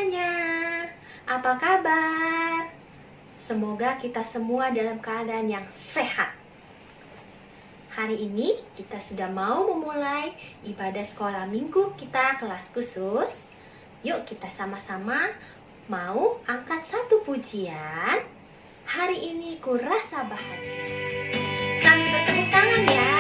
semuanya, apa kabar? Semoga kita semua dalam keadaan yang sehat. Hari ini kita sudah mau memulai ibadah sekolah minggu kita kelas khusus. Yuk kita sama-sama mau angkat satu pujian. Hari ini ku rasa bahagia. Sambil bertepuk tangan ya.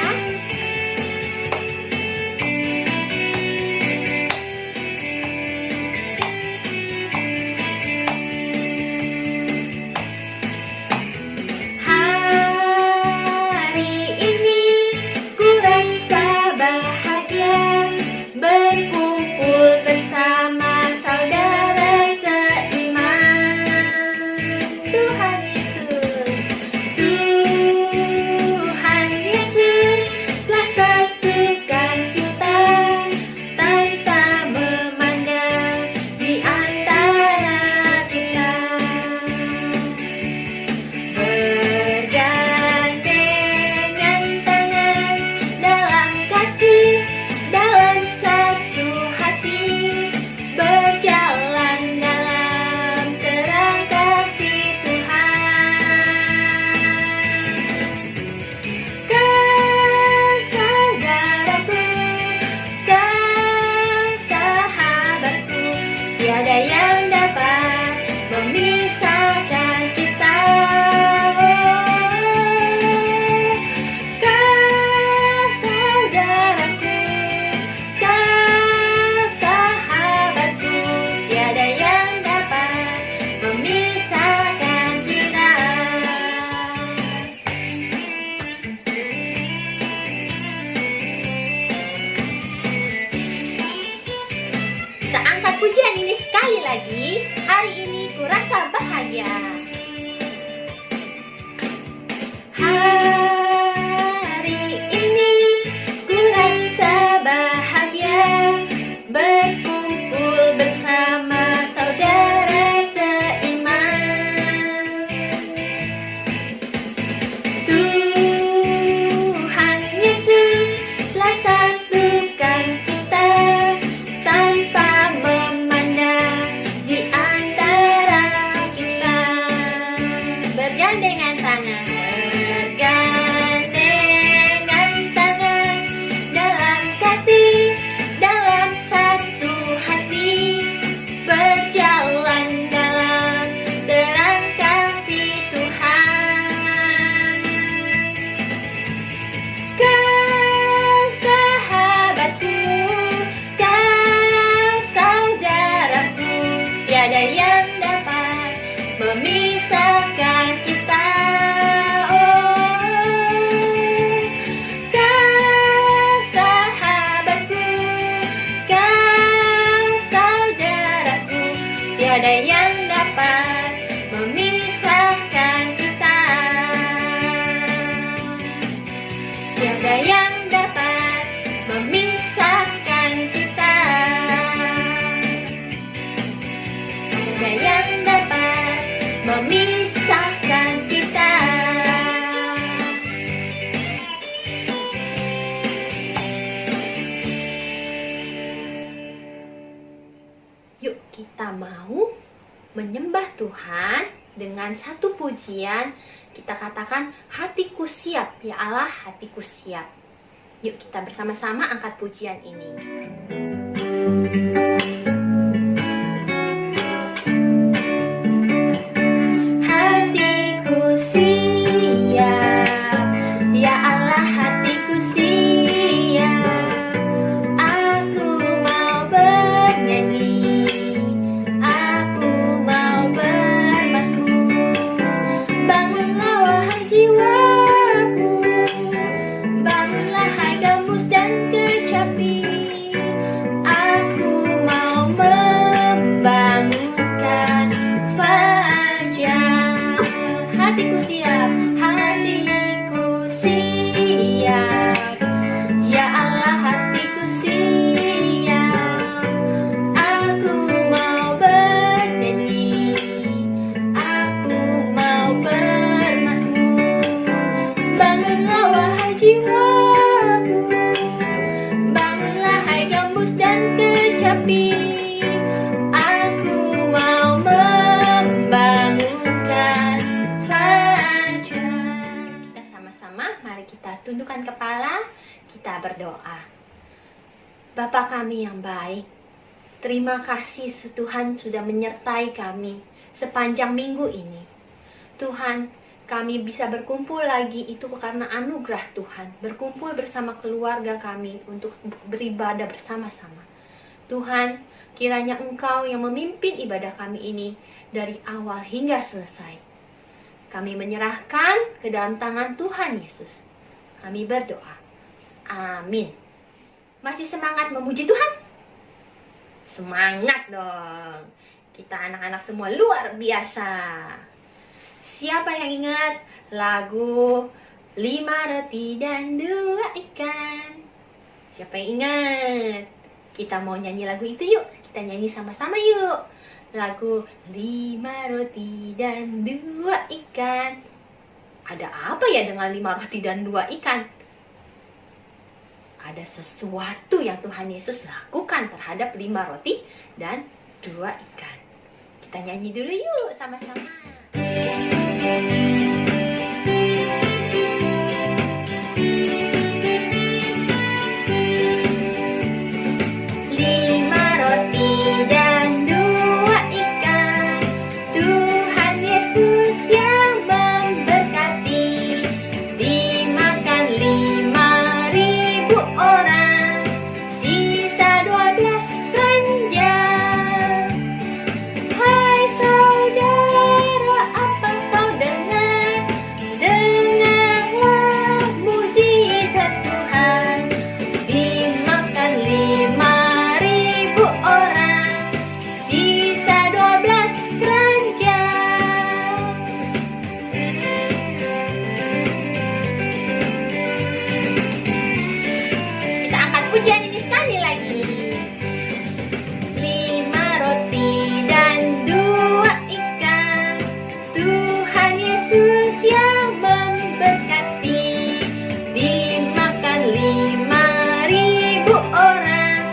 Tiada yang dapat memisahkan kita. Kau saudaraku, kau sahabatku, tiada yang dapat memisahkan kita. Kita angkat pujian ini sekali lagi. Hari ini ku rasa bahagia. Hari ini ku rasa bahagia, berkumpul bersama saudara seiman. Tuhan Yesus telah satukan kita tanpa bergandengan tangan dalam kasih, dalam satu hati, berjalan dalam terang kasih Tuhan. Kau sahabatku, kau saudaraku, tiada yang dapat memisahkan kita. Kau sahabatku, kau saudaraku, tiada yang dapat memisahkan kita. Tiada yang dapat memisahkan kita. Tiada yang dapat memisahkan kita. Yuk kita mau menyembah Tuhan dengan satu pujian. Kita katakan, hatiku siap, ya Allah, hatiku siap. Yuk kita bersama-sama angkat pujian ini. Bangunlah hai gembus dan kecapi, aku berdoa. Bapa kami yang baik, terima kasih Tuhan sudah menyertai kami sepanjang minggu ini. Tuhan, kami bisa berkumpul lagi itu karena anugerah Tuhan. Berkumpul bersama keluarga kami untuk beribadah bersama-sama. Tuhan, kiranya Engkau yang memimpin ibadah kami ini dari awal hingga selesai. Kami menyerahkan ke dalam tangan Tuhan Yesus. Kami berdoa. Amin. Masih semangat memuji Tuhan? Semangat dong. Kita anak-anak semua luar biasa. Siapa yang ingat lagu 5 roti dan 2 ikan? Siapa yang ingat? Kita mau nyanyi lagu itu yuk. Kita nyanyi sama-sama yuk. Lagu 5 roti dan 2 ikan. Ada apa ya dengan 5 roti dan 2 ikan? Ada sesuatu yang Tuhan Yesus lakukan terhadap 5 roti dan 2 ikan. Kita nyanyi dulu yuk sama-sama. 5 roti dan 2 ikan, Tuhan Yesus yang memberkati. Dimakan 5.000 orang, sisa 12 keranjang. Hai saudara, apa kau dengar? Dengarlah mukjizat Tuhan. Dimakan 5.000 orang, sisa 12 keranjang. Kita angkat pujian ini sekali lagi. 5 roti dan 2 ikan, Tuhan Yesus yang memberkati. Dimakan 5.000 orang,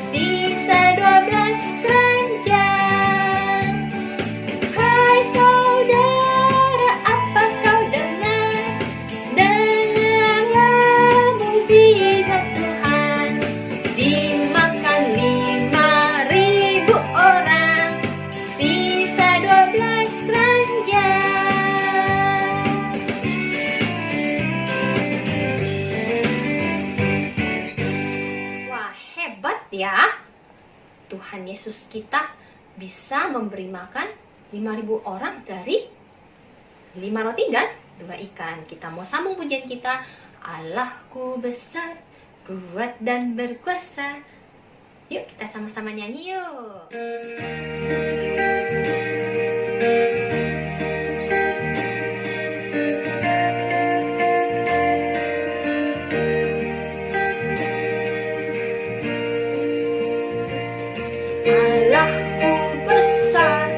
sisa 12 keranjang. Hai saudara, apa kau dengar? Dengarlah mukjizat Tuhan. Dimakan 5.000 orang, sisa 12 keranjang. Wah, hebat ya. Tuhan Yesus kita bisa memberi makan 5.000 orang dari 5 roti dan 2 ikan. Kita mau sambung pujian kita. Allahku besar, kuat dan berkuasa. Yuk kita sama-sama nyanyi yuk. Allahku besar,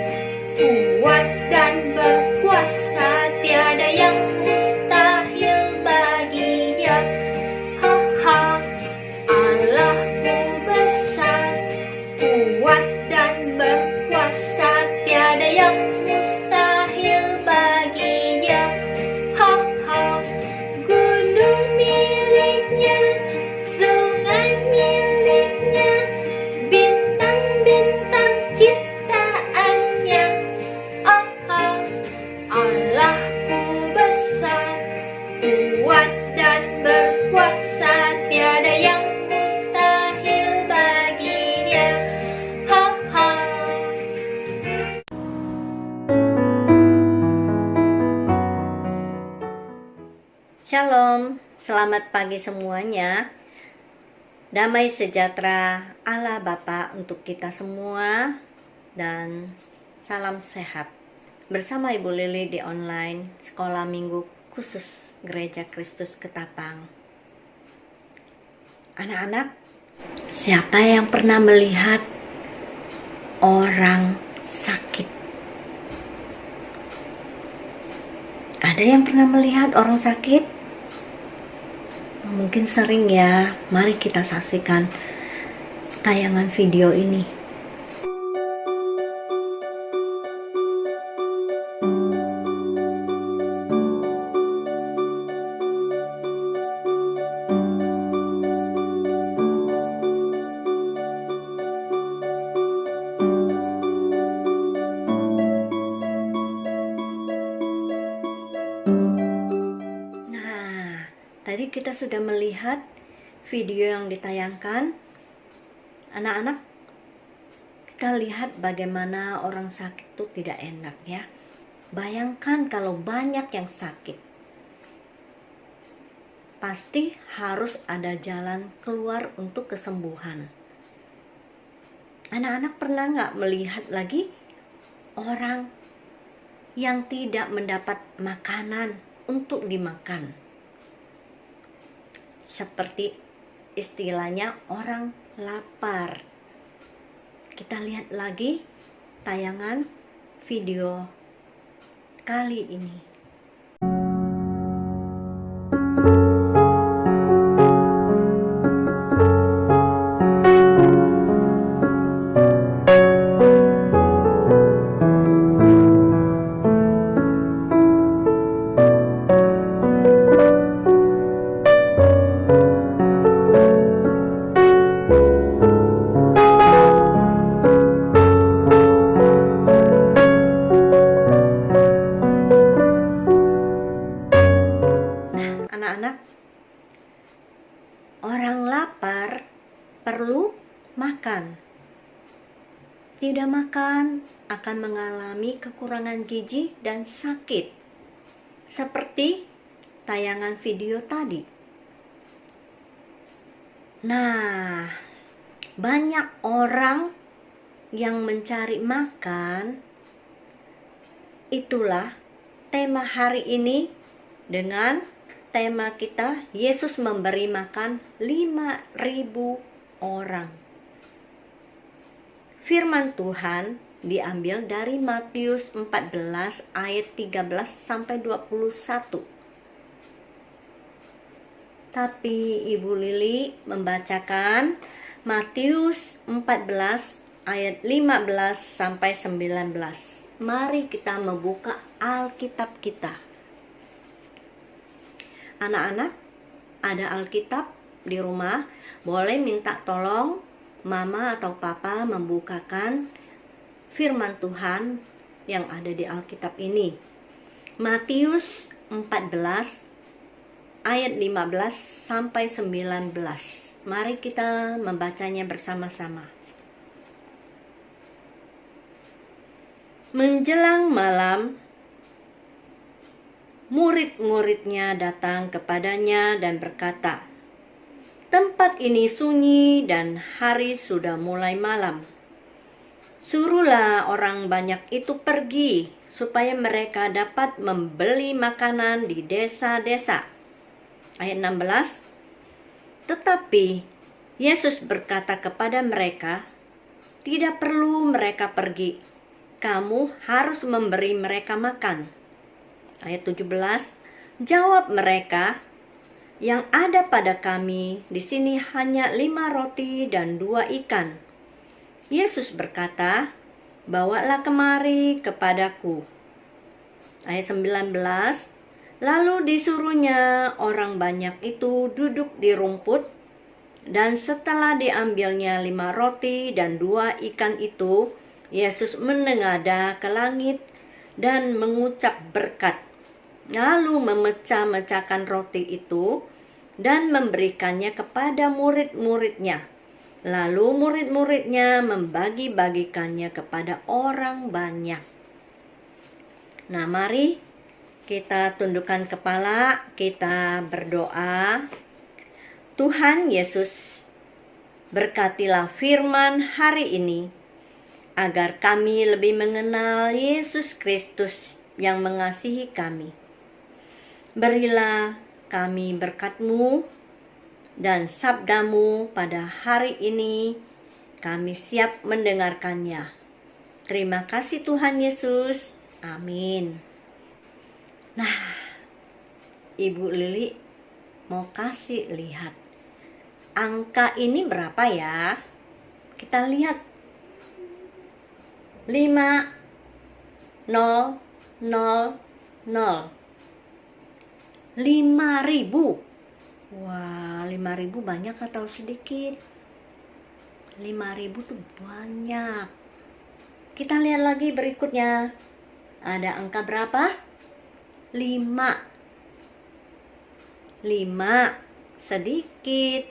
kuat dan berkuasa, tiada yang mustahil bagi Dia. Ha ha. Allahku besar, kuat dan berkuasa, tiada yang mustahil bagi Dia. Ha ha. Gunung miliknya, sungai miliknya, bintang-bintang ciptaannya. Oh, oh. Allahku besar, kuat dan berkuasa, tiada yang mustahil bagi Dia. Ha ha. Shalom, selamat pagi semuanya. Damai sejahtera Allah Bapa untuk kita semua dan salam sehat. Bersama Ibu Lili di online Sekolah Minggu Khusus Gereja Kristus Ketapang. Anak-anak, siapa yang pernah melihat orang sakit? Ada yang pernah melihat orang sakit? Mungkin sering ya. Mari kita saksikan tayangan video ini. Tadi kita sudah melihat video yang ditayangkan. Anak-anak, kita lihat bagaimana orang sakit itu tidak enak ya. Bayangkan kalau banyak yang sakit. Pasti harus ada jalan keluar untuk kesembuhan. Anak-anak pernah nggak melihat lagi orang yang tidak mendapat makanan untuk dimakan? Seperti istilahnya orang lapar. Kita lihat lagi tayangan video kali ini. Anak-anak, orang lapar perlu makan. Tidak makan akan mengalami kekurangan gizi dan sakit. Seperti tayangan video tadi. Nah, banyak orang yang mencari makan. Itulah tema hari ini dengan tema kita, Yesus memberi makan 5.000 orang. Firman Tuhan diambil dari Matius 14 ayat 13 sampai 21. Tapi Ibu Lili membacakan Matius 14 ayat 15 sampai 19. Mari kita membuka Alkitab kita. Anak-anak, ada Alkitab di rumah, boleh minta tolong Mama atau Papa membukakan firman Tuhan yang ada di Alkitab ini. Matius 14 ayat 15 sampai 19. Mari kita membacanya bersama-sama. Menjelang malam, murid-muridnya datang kepadanya dan berkata, "Tempat ini sunyi dan hari sudah mulai malam. Suruhlah orang banyak itu pergi supaya mereka dapat membeli makanan di desa-desa." Ayat 16. Tetapi Yesus berkata kepada mereka, "Tidak perlu mereka pergi. Kamu harus memberi mereka makan." Ayat 17, jawab mereka, "Yang ada pada kami di sini hanya 5 roti dan 2 ikan." Yesus berkata, "Bawalah kemari kepadaku." Ayat 19, lalu disuruhnya orang banyak itu duduk di rumput, dan setelah diambilnya 5 roti dan 2 ikan itu, Yesus menengadah ke langit dan mengucap berkat. Lalu memecah-mecahkan roti itu dan memberikannya kepada murid-muridnya. Lalu murid-muridnya membagi-bagikannya kepada orang banyak. Nah, mari kita tundukkan kepala, kita berdoa. Tuhan Yesus, berkatilah firman hari ini, agar kami lebih mengenal Yesus Kristus yang mengasihi kami. Berilah kami berkat-Mu dan sabda-Mu pada hari ini, kami siap mendengarkannya. Terima kasih Tuhan Yesus. Amin. Nah, Ibu Lili mau kasih lihat. Angka ini berapa ya? Kita lihat. 5, 0, 0, 0. 5.000. Wah, 5.000 banyak atau sedikit? 5.000 tuh banyak. Kita lihat lagi berikutnya. Ada angka berapa? 5. 5, sedikit.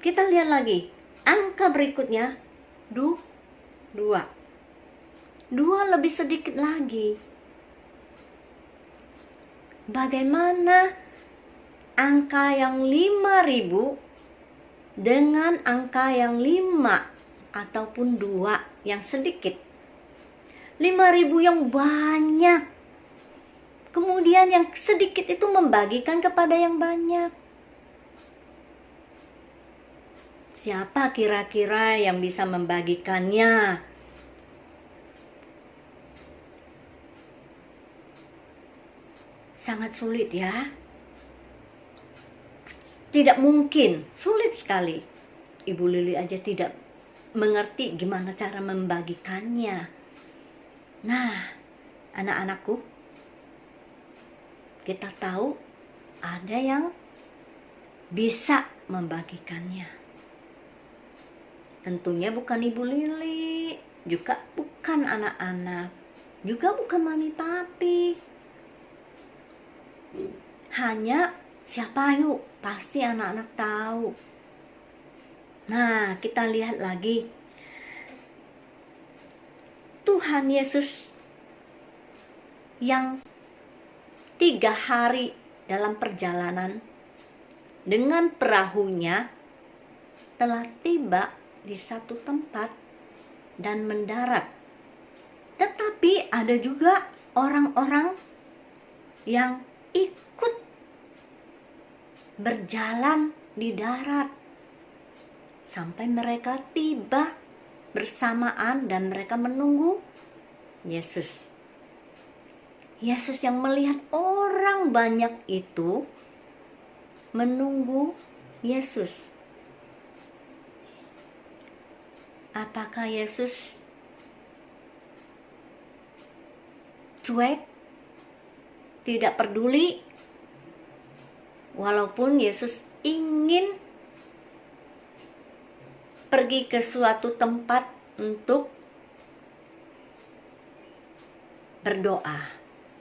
Kita lihat lagi, angka berikutnya 2. 2 lebih sedikit lagi. Bagaimana angka yang 5.000 dengan angka yang 5 ataupun 2 yang sedikit? 5.000 yang banyak, kemudian yang sedikit itu membagikan kepada yang banyak. Siapa kira-kira yang bisa membagikannya? Sangat sulit ya. Tidak mungkin, sulit sekali. Ibu Lili aja tidak mengerti gimana cara membagikannya. Nah, anak-anakku, kita tahu ada yang bisa membagikannya. Tentunya bukan Ibu Lili, juga bukan anak-anak, juga bukan mami papi. Hanya siapa yuk? Pasti anak-anak tahu. Nah, kita lihat lagi. Tuhan Yesus yang 3 hari dalam perjalanan dengan perahunya telah tiba di satu tempat dan mendarat. Tetapi ada juga orang-orang yang ikut berjalan di darat sampai mereka tiba bersamaan dan mereka menunggu Yesus. Yesus yang melihat orang banyak itu menunggu Yesus. Apakah Yesus cuek? Tidak peduli? Walaupun Yesus ingin pergi ke suatu tempat untuk berdoa,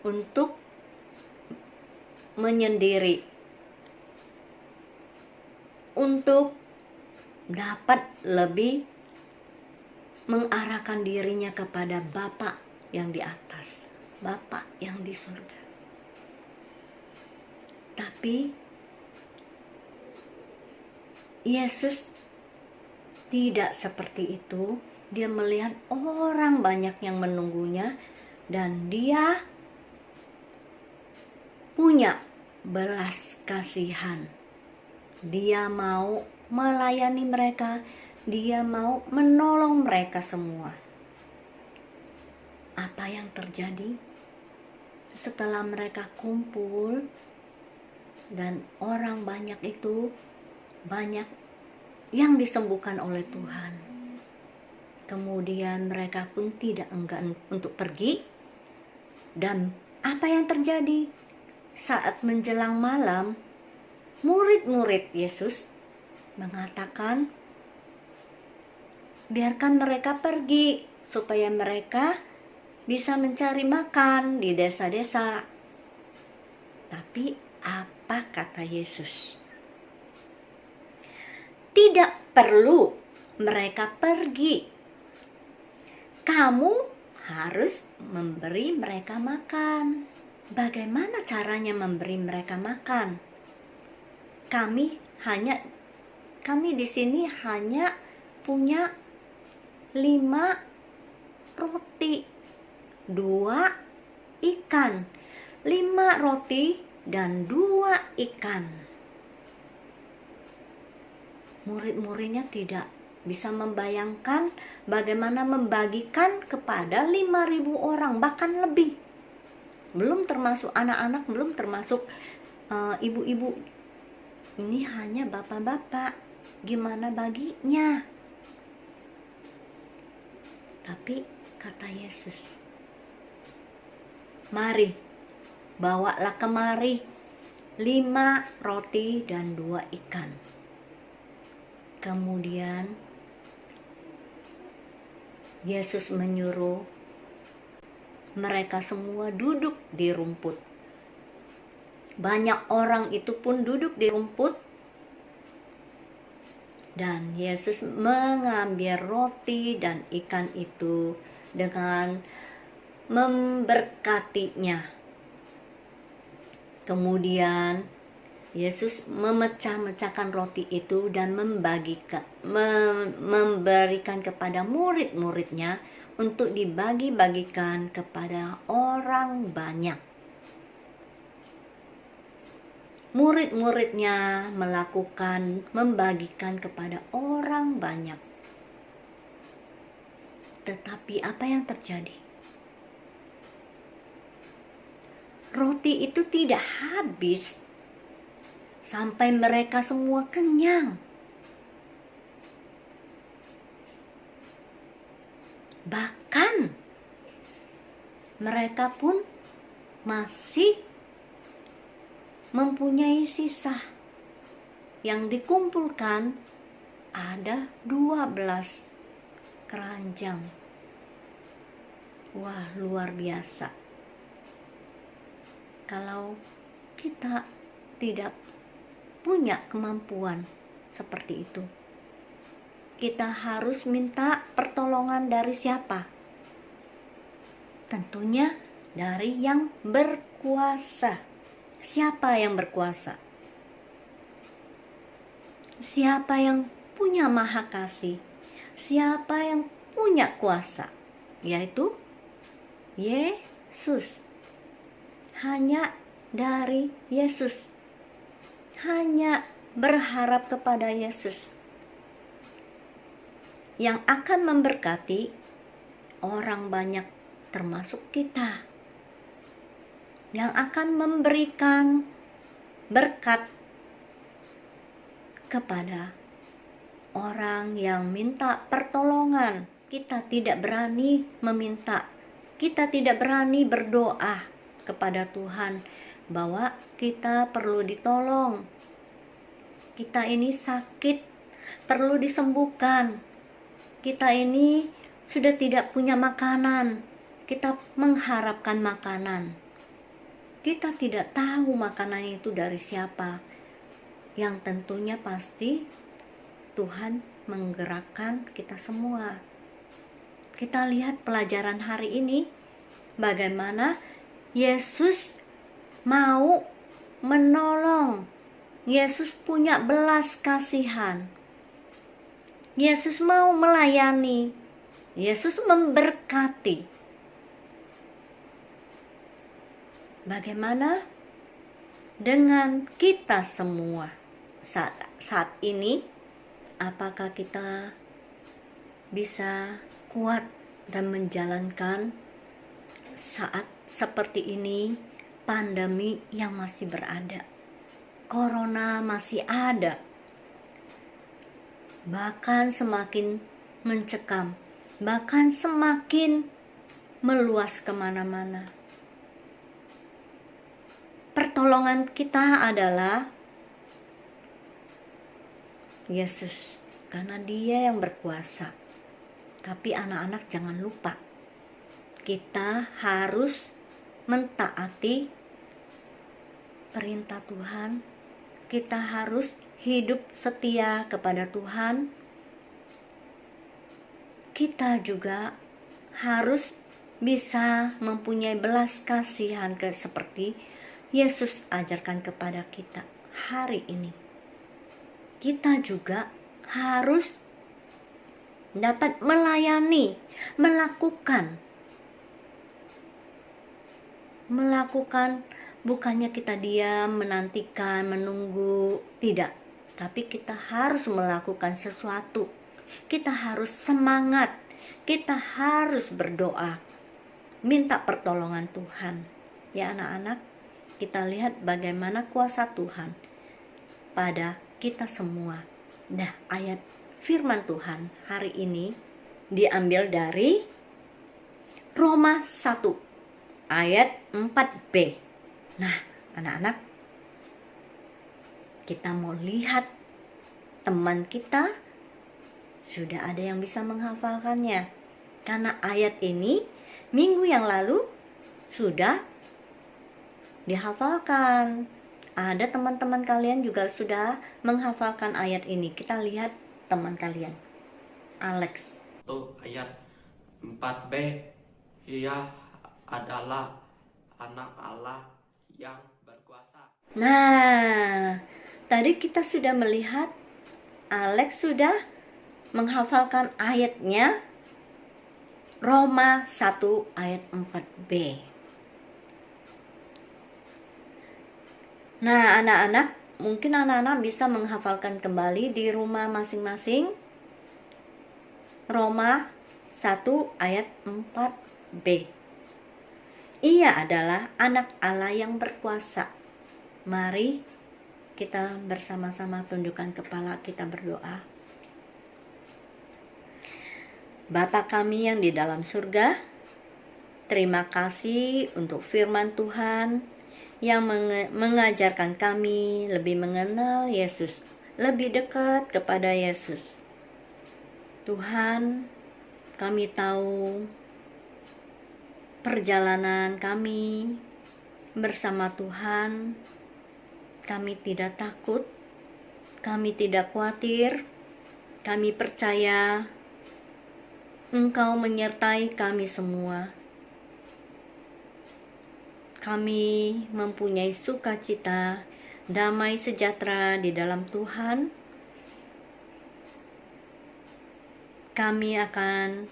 untuk menyendiri, untuk dapat lebih mengarahkan dirinya kepada Bapa yang di atas, Bapa yang di surga. Tapi Yesus tidak seperti itu. Dia melihat orang banyak yang menunggunya dan dia punya belas kasihan. Dia mau melayani mereka, dia mau menolong mereka semua. Apa yang terjadi setelah mereka kumpul dan orang banyak itu, banyak yang disembuhkan oleh Tuhan. Kemudian mereka pun tidak enggan untuk pergi. Dan apa yang terjadi? Saat menjelang malam, murid-murid Yesus mengatakan, biarkan mereka pergi supaya mereka bisa mencari makan di desa-desa. Tapi apa kata Yesus? Tidak perlu mereka pergi. Kamu harus memberi mereka makan. Bagaimana caranya memberi mereka makan? Kami di sini hanya punya 5 roti, 2 ikan. 5 roti dan 2 ikan. Murid-muridnya tidak bisa membayangkan bagaimana membagikan kepada 5.000 orang, bahkan lebih. Belum termasuk anak-anak, belum termasuk ibu-ibu. Ini hanya bapak-bapak. Gimana baginya? Tapi kata Yesus, mari, bawalah kemari 5 roti dan 2 ikan. Kemudian Yesus menyuruh mereka semua duduk di rumput. Banyak orang itu pun duduk di rumput, dan Yesus mengambil roti dan ikan itu dengan memberkatinya. Kemudian Yesus memecah-mecahkan roti itu dan memberikan kepada murid-muridnya untuk dibagi-bagikan kepada orang banyak. Murid-muridnya membagikan kepada orang banyak. Tetapi apa yang terjadi? Roti itu tidak habis sampai mereka semua kenyang. Bahkan mereka pun masih mempunyai sisa. Yang dikumpulkan ada 12 keranjang. Wah, luar biasa. Kalau kita tidak punya kemampuan seperti itu, kita harus minta pertolongan dari siapa? Tentunya dari yang berkuasa. Siapa yang berkuasa? Siapa yang punya maha kasih? Siapa yang punya kuasa? Yaitu Yesus. Hanya dari Yesus. Hanya berharap kepada Yesus yang akan memberkati orang banyak, termasuk kita, yang akan memberikan berkat kepada orang yang minta pertolongan. Kita tidak berani meminta, kita tidak berani berdoa kepada Tuhan bahwa kita perlu ditolong, kita ini sakit, perlu disembuhkan, kita ini sudah tidak punya makanan, kita mengharapkan makanan. Kita tidak tahu makanan itu dari siapa. Yang tentunya pasti Tuhan menggerakkan kita semua. Kita lihat pelajaran hari ini, bagaimana Yesus mau menolong. Yesus punya belas kasihan. Yesus mau melayani. Yesus memberkati. Bagaimana dengan kita semua saat ini? Apakah kita bisa kuat dan menjalankan saat seperti ini, pandemi yang masih berada, corona masih ada, bahkan semakin mencekam, bahkan semakin meluas kemana-mana. Pertolongan kita adalah Yesus, karena Dia yang berkuasa. Tapi anak-anak jangan lupa, kita harus mentaati perintah Tuhan. Kita harus hidup setia kepada Tuhan. Kita juga harus bisa mempunyai belas kasihan seperti Yesus ajarkan kepada kita hari ini. Kita juga harus dapat melayani, melakukan, bukannya kita diam, menantikan, menunggu, tidak. Tapi kita harus melakukan sesuatu. Kita harus semangat, kita harus berdoa, minta pertolongan Tuhan. Ya anak-anak, kita lihat bagaimana kuasa Tuhan pada kita semua. Nah, ayat firman Tuhan hari ini diambil dari Roma 1 ayat 4b. Nah, anak-anak, kita mau lihat teman kita sudah ada yang bisa menghafalkannya. Karena ayat ini minggu yang lalu sudah dihafalkan. Ada teman-teman kalian juga sudah menghafalkan ayat ini. Kita lihat teman kalian. Alex. Ayat 4b, Ia adalah anak Allah yang berkuasa. Nah, tadi kita sudah melihat Alex sudah menghafalkan ayatnya Roma 1 ayat 4b. Nah, anak-anak, mungkin anak-anak bisa menghafalkan kembali di rumah masing-masing Roma 1 ayat 4b. Ia adalah anak Allah yang berkuasa. Mari kita bersama-sama tundukkan kepala, kita berdoa. Bapa kami yang di dalam surga, terima kasih untuk firman Tuhan yang mengajarkan kami lebih mengenal Yesus, lebih dekat kepada Yesus. Tuhan, kami tahu perjalanan kami bersama Tuhan, kami tidak takut, kami tidak khawatir, kami percaya Engkau menyertai kami semua. Kami mempunyai sukacita, damai sejahtera di dalam Tuhan. Kami akan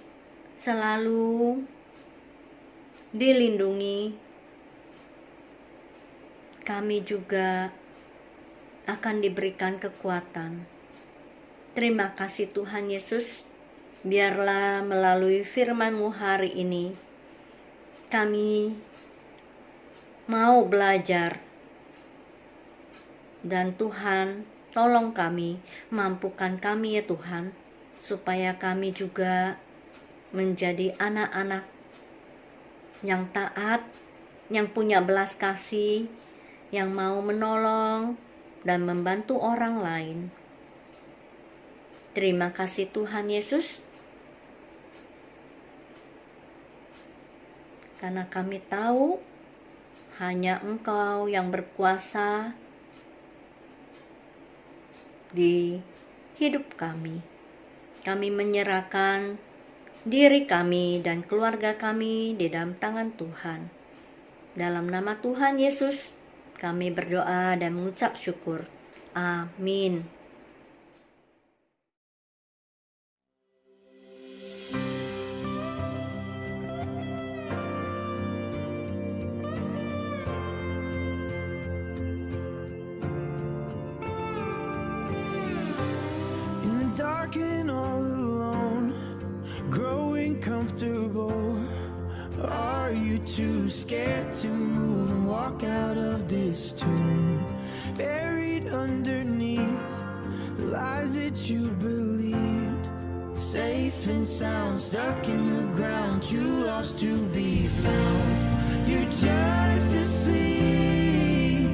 selalu dilindungi. Kami juga akan diberikan kekuatan. Terima kasih Tuhan Yesus. Biarlah melalui firman-Mu hari ini, kami mau belajar, dan Tuhan tolong kami, mampukan kami ya Tuhan, supaya kami juga menjadi anak-anak yang taat, yang punya belas kasih, yang mau menolong dan membantu orang lain. Terima kasih Tuhan Yesus, karena kami tahu hanya Engkau yang berkuasa di hidup kami. Kami menyerahkan diri kami dan keluarga kami di dalam tangan Tuhan. Dalam nama Tuhan Yesus, kami berdoa dan mengucap syukur. Amin. Dark and all alone, growing comfortable. Are you too scared to move and walk out of this tomb? Buried underneath the lies that you believed, safe and sound, stuck in the ground, too lost to be found. You're just asleep,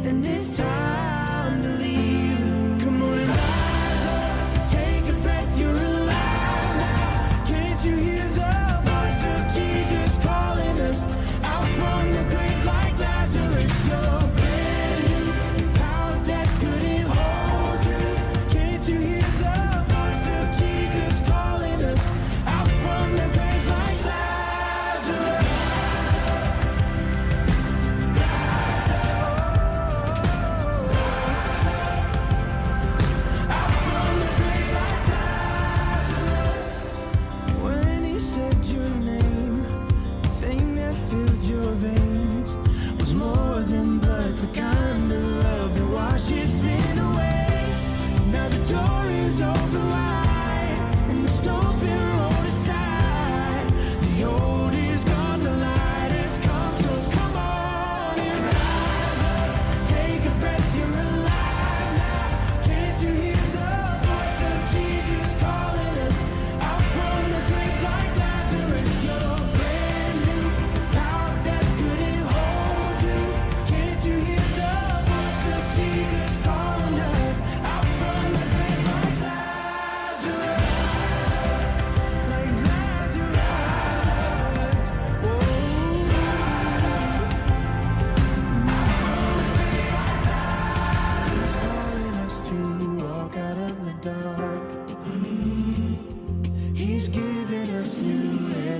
and it's time to leave. Come on.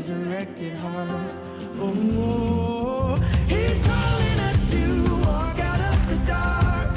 resurrected hearts. Oh, He's calling us to walk out of the dark.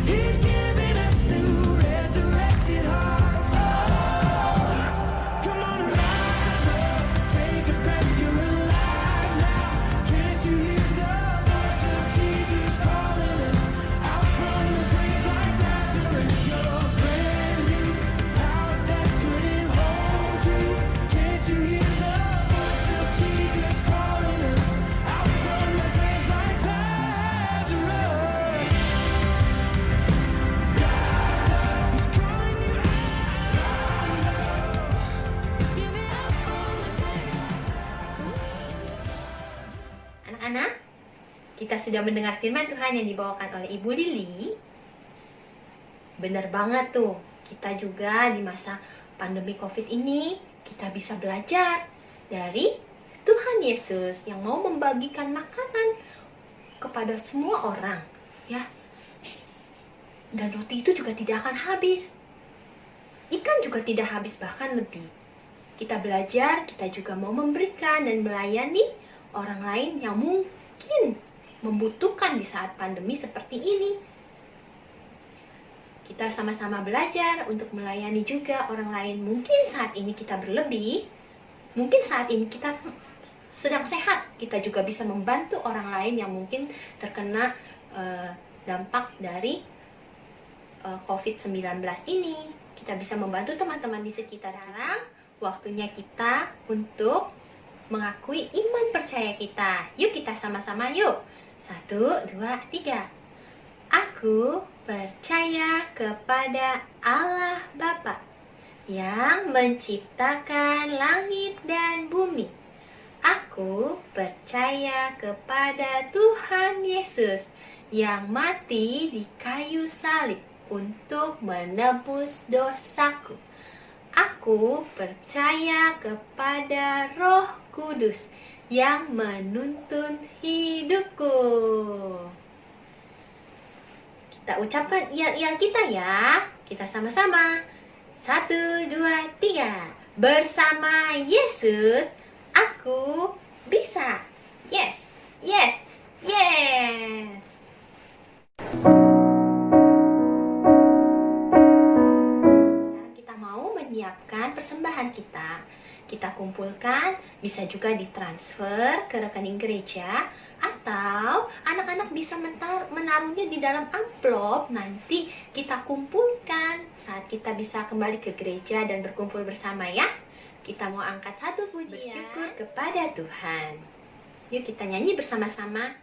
He's giving us new resurrected hearts. Oh, come on and rise up, take a breath, you're alive now. Can't you hear the voice of Jesus calling us out from the grave like Lazarus? You're brand new, power death couldn't hold you. Can't you hear the voice of Jesus calling us out from the grave like Lazarus? He's calling you out. Give it up from the grave. Anak-anak, kita sudah mendengar firman Tuhan yang dibawakan oleh Ibu Lili. Benar banget tuh, kita juga di masa pandemi COVID ini, kita bisa belajar dari Tuhan Yesus yang mau membagikan makanan kepada semua orang, ya. Dan roti itu juga tidak akan habis. Ikan juga tidak habis, bahkan lebih. Kita belajar, kita juga mau memberikan dan melayani orang lain yang mungkin membutuhkan di saat pandemi seperti ini. Kita sama-sama belajar untuk melayani juga orang lain. Mungkin saat ini kita berlebih, mungkin saat ini kita sedang sehat, kita juga bisa membantu orang lain yang mungkin terkena dampak dari COVID-19 ini. Kita bisa membantu teman-teman di sekitar. Sekarang waktunya kita untuk mengakui iman percaya kita. Yuk kita sama-sama yuk. 1, 2, 3. Aku percaya kepada Allah Bapa yang menciptakan langit dan bumi. Aku percaya kepada Tuhan Yesus yang mati di kayu salib untuk menebus dosaku. Aku percaya kepada Roh Kudus yang menuntun hidupku. Kita ucapkan iya-iya kita ya. Kita sama-sama. 1, 2, 3. Bersama Yesus, aku bisa. Yes, yes, yes. Sekarang kita mau menyiapkan persembahan kita. Kita kumpulkan, bisa juga ditransfer ke rekening gereja, atau anak-anak bisa menaruhnya di dalam amplop. Nanti kita kumpulkan saat kita bisa kembali ke gereja dan berkumpul bersama ya. Kita mau angkat satu pujian, bersyukur kepada Tuhan. Yuk kita nyanyi bersama-sama.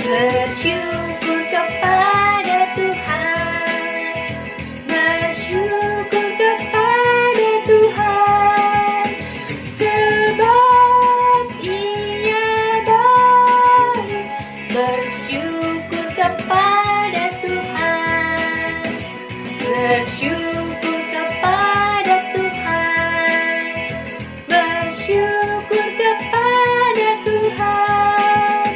Bersyukur kepada Tuhan, bersyukur kepada Tuhan, sebab Ia baik. Bersyukur kepada Tuhan, bersyukur kepada Tuhan, bersyukur kepada Tuhan,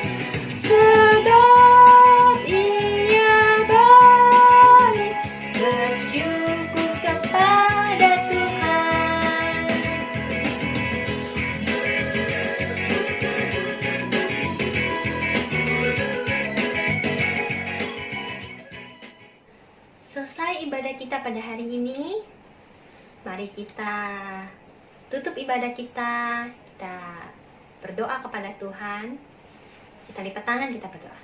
sebab Ia baik. Bersyukur kepada Tuhan. Selesai ibadah kita pada hari ini. Mari kita tutup ibadah kita. Kita berdoa kepada Tuhan. Kita lipat tangan, kita berdoa.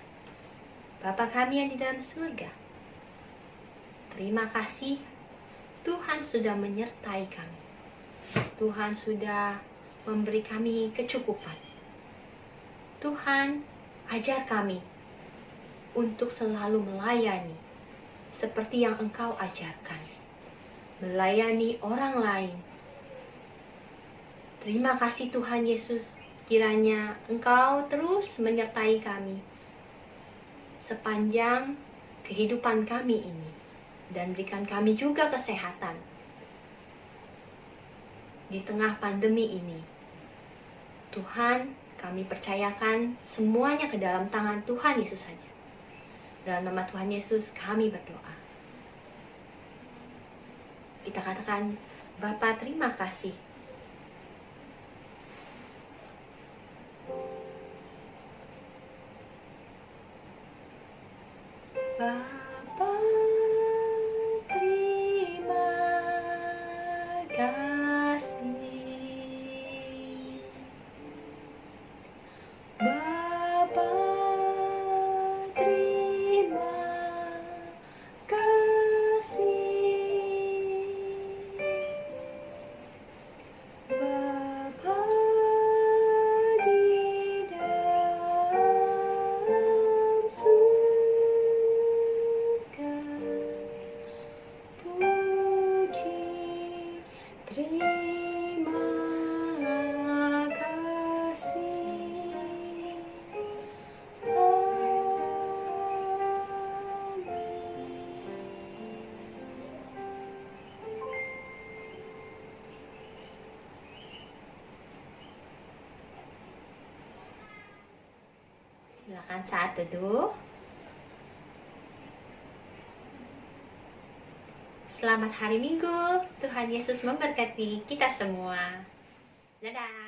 Bapa kami yang di dalam surga, terima kasih Tuhan sudah menyertai kami. Tuhan sudah memberi kami kecukupan. Tuhan, ajar kami untuk selalu melayani seperti yang Engkau ajarkan. Melayani orang lain. Terima kasih Tuhan Yesus. Kiranya Engkau terus menyertai kami sepanjang kehidupan kami ini, dan berikan kami juga kesehatan di tengah pandemi ini. Tuhan, kami percayakan semuanya ke dalam tangan Tuhan Yesus saja. Dalam nama Tuhan Yesus kami berdoa. Kita katakan, Bapa terima kasih. Bapa terima kasih. Bapa terima kasih. Bapa di dalam surga, puji terima kasih. Silakan saat teduh. Selamat hari Minggu. Tuhan Yesus memberkati kita semua. Dadah.